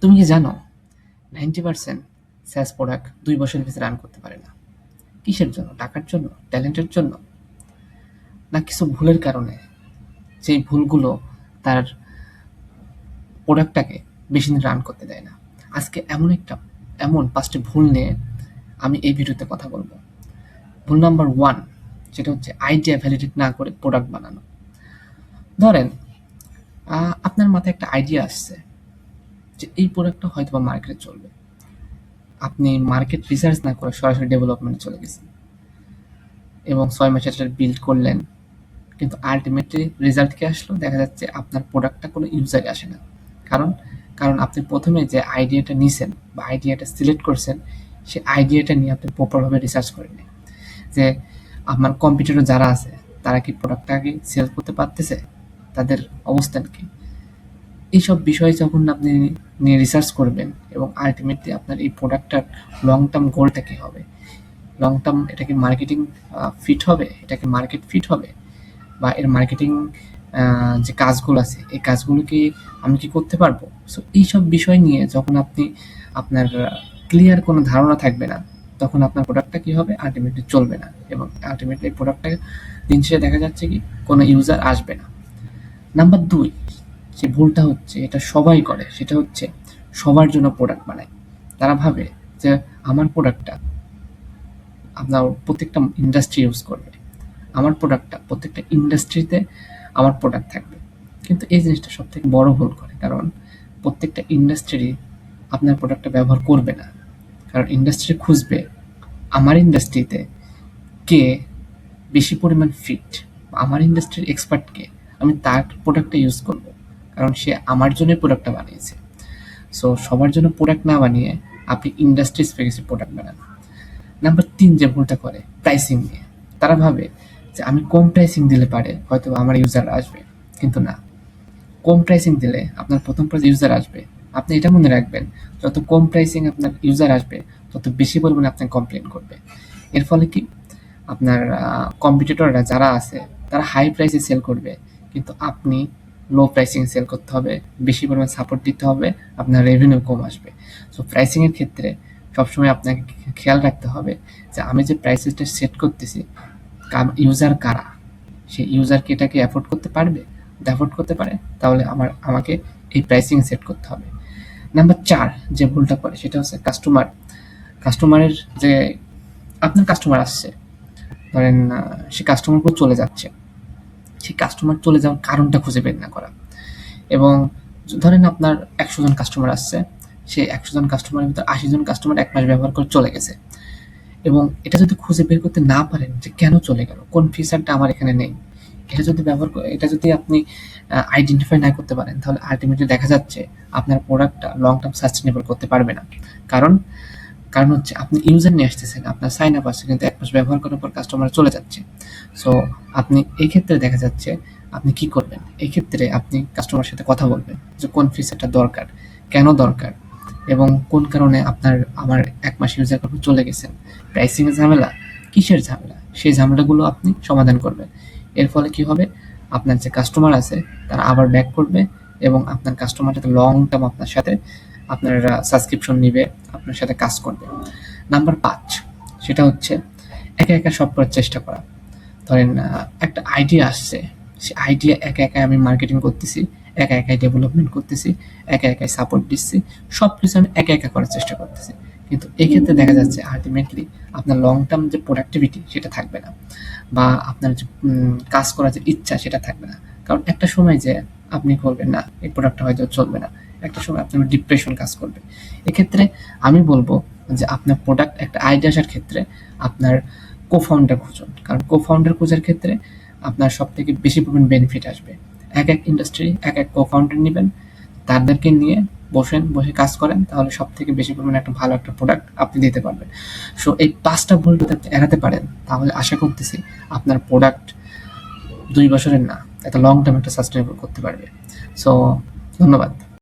তুমি কি জানো 90% SaaS প্রোডাক্ট 2 বছরের ভিতরে রান করতে পারে না? কিসের জন্য? টাকার জন্য? ট্যালেন্টের জন্য? না কিছু ভুলের কারণে? যেই ভুলগুলো তার প্রোডাক্টটাকে বেশি দিন রান করতে দেয় না। আজকে এমন 5টি ভুল নিয়ে আমি এই ভিডিওতে কথা বলবো। ভুল নাম্বার 1 যেটা হচ্ছে আইডিয়া ভ্যালিডেট না করে প্রোডাক্ট বানানো। ধরেন আপনার মাথায় একটা আইডিয়া আসছে যে এই প্রোডাক্টটা হয়তোবা মার্কেটে চলবে। আপনি মার্কেট রিসার্চ না করে সরাসরি ডেভেলপমেন্টে চলে গেছেন এবং 6 মাসে সেটা বিল্ড করলেন, কিন্তু আলটিমেটলি রেজাল্ট কি আসলো? দেখা যাচ্ছে আপনার প্রোডাক্টটা কোনো ইউজারে আসে না। কারণ কারণ আপনি প্রথমে যে আইডিয়াটা নিছেন বা আইডিয়াটা সিলেক্ট করছেন, সেই আইডিয়াটা নিয়ে আপনি প্রপারভাবে রিসার্চ করেননি যে আমার কম্পিটিটর যারা আছে তারা কি প্রোডাক্টটাকে সেল করতে পারতেছে, তাদের অবস্থান কি। এইসব বিষয়ে যখন আপনি নিয়ে রিসার্চ করবেন এবং আলটিমেটলি আপনার এই প্রোডাক্টটার লং টার্ম গোলটা কী হবে, লং টার্ম এটা কি মার্কেটিং ফিট হবে, এটা কি মার্কেট ফিট হবে, বা এর মার্কেটিং যে কাজগুলো আছে এই কাজগুলো কি আমি কি করতে পারবো। সো এইসব বিষয় নিয়ে যখন আপনি আপনার ক্লিয়ার কোনো ধারণা থাকবে না, তখন আপনার প্রোডাক্টটা কি হবে, আলটিমেটলি চলবে না এবং আলটিমেটলি এই প্রোডাক্টটা দিন শেষে দেখা যাচ্ছে কি কোনো ইউজার আসবে না। নাম্বার 2 যে ভুলটা হচ্ছে, এটা সবাই করে, সেটা হচ্ছে সবার জন্য প্রোডাক্ট বানায়। তারা ভাবে যে আমার প্রোডাক্টটা আপনার প্রত্যেকটা ইন্ডাস্ট্রি ইউজ করবে, আমার প্রোডাক্টটা প্রত্যেকটা ইন্ডাস্ট্রিতে আমার প্রোডাক্ট থাকবে। কিন্তু এই জিনিসটা সবথেকে বড় ভুল করে, কারণ প্রত্যেকটা ইন্ডাস্ট্রি আপনার প্রোডাক্টটা ব্যবহার করবে না। কারণ ইন্ডাস্ট্রি খুঁজবে আমার ইন্ডাস্ট্রিতে কে বেশি পরিমাণ ফিট, আমার ইন্ডাস্ট্রির এক্সপার্ট কে, আমি তার প্রোডাক্টটা ইউজ করব, কারণ সে আমার জন্য প্রোডাক্টটা বানিয়েছে। সো সবার জন্য প্রোডাক্ট না বানিয়ে আপনি ইন্ডাস্ট্রি স্পেসিফিক প্রোডাক্ট বানান। নাম্বার 3 যে ভুলটা করে প্রাইসিং নিয়ে, তারা ভাবে যে আমি কম প্রাইসিং দিলে পারে হয়তো আমার ইউজার আসবে, কিন্তু না। কম প্রাইসিং দিলে আপনার প্রথম পর্যায়ে ইউজার আসবে, আপনি এটা মনে রাখবেন যত কম প্রাইসিং আপনার ইউজার আসবে তত বেশি পরিমাণে আপনাকে কমপ্লেন করবে। এর ফলে কি আপনার কম্পিটিটররা যারা আছে তারা হাই প্রাইসে সেল করবে, কিন্তু আপনি লো প্রাইসিং সেল করতে হবে, বেশি পরিমাণ সাপোর্ট দিতে হবে, আপনার রেভিনিউ কম আসবে। সো প্রাইসিংয়ের ক্ষেত্রে সবসময় আপনাকে খেয়াল রাখতে হবে যে আমি যে প্রাইসেসটা সেট করতেছি ইউজার কারা, সেই ইউজার কি এটাকে অ্যাফোর্ড করতে পারবে। অ্যাফোর্ড করতে পারে তাহলে আমাকে এই প্রাইসিং সেট করতে হবে। নাম্বার 4 যে ভুলটা করে সেটা হচ্ছে কাস্টমারের যে আপনার কাস্টমার আসছে, ধরেন সে কাস্টমার পুরো চলে যাচ্ছে, সেই কাস্টমার চলে যাওয়ার কারণটা খুঁজে বের না করা। এবং ধরেন আপনার 100 জন কাস্টমার আসছে, সেই 100 জন কাস্টমারের ভিতর 80 জন কাস্টমার 1 মাস ব্যবহার করে চলে গেছে, এবং এটা যদি খুঁজে বের করতে না পারেন যে কেন চলে গেল, কোন ফিচারটা আমার এখানে নেই, এটা যদি আপনি আইডেন্টিফাই না করতে পারেন, তাহলে আলটিমেটলি দেখা যাচ্ছে আপনার প্রোডাক্টটা লং টার্ম সাস্টেনেবল করতে পারবে না। কারণ হচ্ছে আপনি ইউজার নিয়ে আসতেছেন, আপনার সাইন আপ আসছে, কিন্তু 1 মাস ব্যবহার করার পর কাস্টমার চলে যাচ্ছে। সো আপনি এই ক্ষেত্রে দেখা যাচ্ছে আপনি কি করবেন, এই ক্ষেত্রে আপনি কাস্টমার সাথে কথা বলবেন যে কোন ফিচারটা দরকার, কেন দরকার, এবং কোন কারণে আমার 1 মাস ইউজার করে চলে গেছেন, প্রাইসিং এর ঝামেলা, কিসের ঝামেলা, সেই ঝামেলাগুলো আপনি সমাধান করবেন। এর ফলে কি হবে, আপনার যে কাস্টমার আছে তারা আবার ব্যাক করবে এবং আপনার কাস্টমার যাতে লং টার্ম আপনার সাথে আপনার সাবস্ক্রিপশন নিবে, আপনার সাথে কাজ করবে। নাম্বার 5 সেটা হচ্ছে একা সব করার চেষ্টা করা। ধরেন একটা আইডিয়া আসছে, সেই আইডিয়া একা আমি মার্কেটিং করতেছি, একাই ডেভেলপমেন্ট করতেছি, একাই সাপোর্ট দিচ্ছি, সবকিছু আমি একা করার চেষ্টা করতেছি। কিন্তু এক্ষেত্রে দেখা যাচ্ছে আলটিমেটলি আপনার লং টার্ম যে প্রোডাক্টিভিটি সেটা থাকবে না, বা আপনার যে কাজ করার যে ইচ্ছা সেটা থাকবে না। কারণ একটা সময় যে আপনি করবেন না, এই প্রোডাক্টটা হয়তো চলবে না, একটা সময় আপনার ডিপ্রেশন কাজ করবে। এক্ষেত্রে আমি বলবো যে আপনার প্রোডাক্ট একটা আইডিয়া আসার ক্ষেত্রে আপনার কো-ফাউন্ডার খুঁজুন, কারণ কো-ফাউন্ডার খোঁজার ক্ষেত্রে আপনার সবথেকে বেশি পরিমাণ বেনিফিট আসবে। এক ইন্ডাস্ট্রি এক কো-ফাউন্ডার নিবেন, তাদেরকে নিয়ে বসে কাজ করেন, তাহলে সবথেকে বেশি পরিমাণে একটা ভালো একটা প্রোডাক্ট আপনি দিতে পারবেন। সো এই 5টা ভুল যদি আপনি এড়াতে পারেন, তাহলে আশা করতেছি আপনার প্রোডাক্ট 2 বছরের না, একটা লং টার্ম একটা সাস্টেনেবল করতে পারবে। সো ধন্যবাদ।